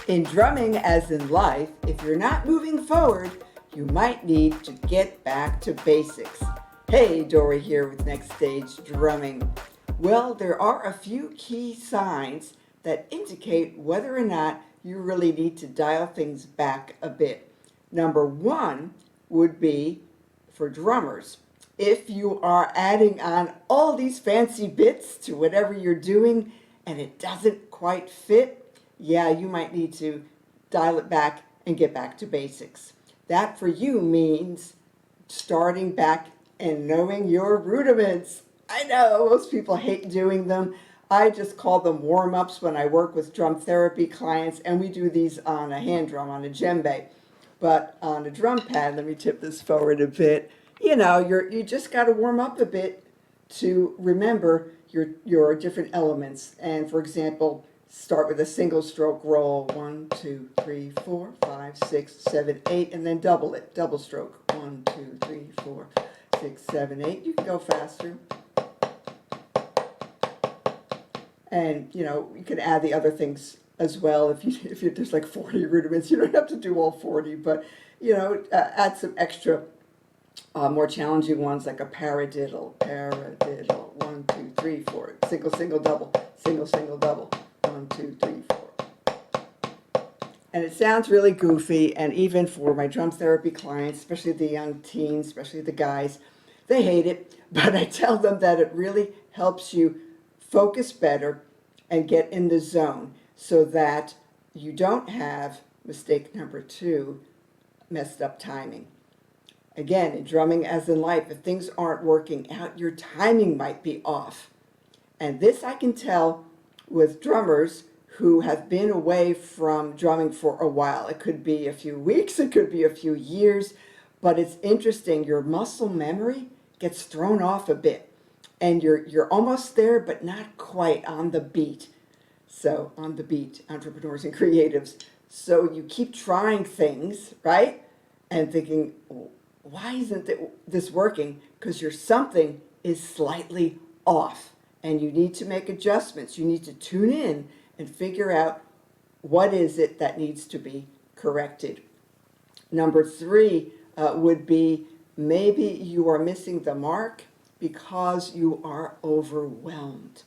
In drumming, as in life, if you're not moving forward, you might need to get back to basics. Hey, Dory here with Next Stage Drumming. Well, there are a few key signs that indicate whether or not you really need to dial things back a bit. Number one would be for drummers. If you are adding on all these fancy bits to whatever you're doing and it doesn't quite fit, yeah, you might need to dial it back and get back to basics. That for you means starting back and knowing your rudiments. I know most people hate doing them. I just call them warm-ups when I work with drum therapy clients, and we do these on a hand drum, on a djembe. But on a drum pad, let me tip this forward a bit, you just got to warm up a bit to remember your different elements. And for example, start with a single stroke roll, 1, 2, 3, 4, 5, 6, 7, 8, and then double it, double stroke, 1, 2, 3, 4, 6, 7, 8. You can go faster. And you can add the other things as well. If there's like 40 rudiments, you don't have to do all 40, but add some extra more challenging ones like a paradiddle, 1, 2, 3, 4, single, double, single, double, 1, 2, 3, 4. And it sounds really goofy, and even for my drum therapy clients, especially the young teens, especially the guys, they hate it, but I tell them that it really helps you focus better and get in the zone so that you don't have mistake number 2, messed up timing. Again, in drumming as in life, if things aren't working out, your timing might be off. And this I can tell with drummers who have been away from drumming for a while. It could be a few weeks, it could be a few years, but it's interesting. Your muscle memory gets thrown off a bit, and you're almost there, but not quite on the beat. So on the beat, entrepreneurs and creatives. So you keep trying things, right? And thinking, why isn't this working? Because your something is slightly off, and you need to make adjustments. You need to tune in and figure out what is it that needs to be corrected. Number 3 would be maybe you are missing the mark because you are overwhelmed.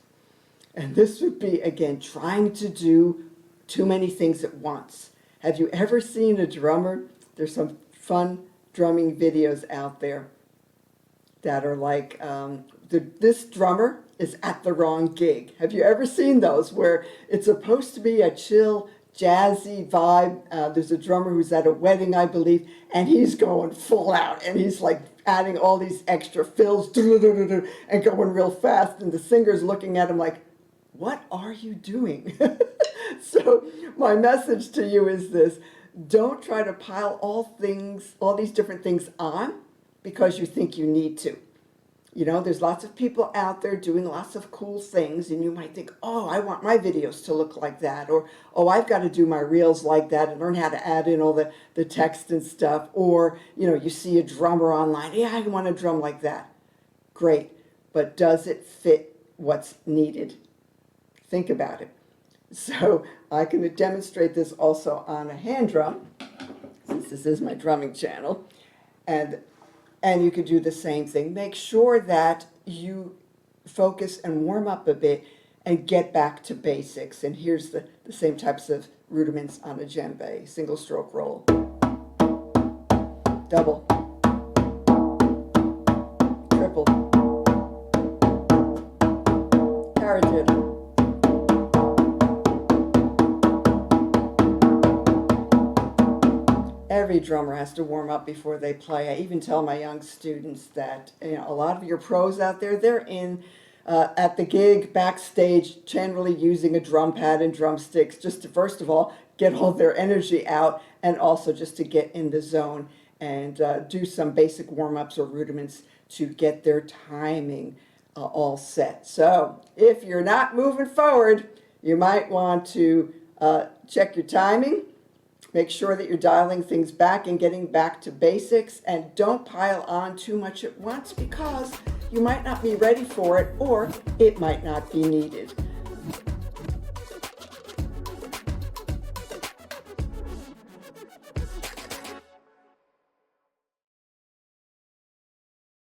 And this would be, again, trying to do too many things at once. Have you ever seen a drummer? There's some fun drumming videos out there that are like, this drummer is at the wrong gig. Have you ever seen those where it's supposed to be a chill, jazzy vibe? There's a drummer who's at a wedding, I believe, and he's going full out, and he's like adding all these extra fills and going real fast, and the singer's looking at him like, what are you doing? So my message to you is this: don't try to pile all these different things on because you think you need to. There's lots of people out there doing lots of cool things, and you might think, oh, I want my videos to look like that, or, oh, I've got to do my reels like that and learn how to add in all the text and stuff, or, you see a drummer online, yeah, I want to drum like that. Great, but does it fit what's needed? Think about it. So I can demonstrate this also on a hand drum, since this is my drumming channel, and you could do the same thing. Make sure that you focus and warm up a bit and get back to basics. And here's the same types of rudiments on a djembe. Single stroke roll, double, triple, paradiddle, every drummer has to warm up before they play. I even tell my young students that a lot of your pros out there, they're in at the gig, backstage, generally using a drum pad and drumsticks just to, first of all, get all their energy out, and also just to get in the zone and do some basic warm-ups or rudiments to get their timing all set. So if you're not moving forward, you might want to check your timing. Make sure that you're dialing things back and getting back to basics, and don't pile on too much at once because you might not be ready for it, or it might not be needed.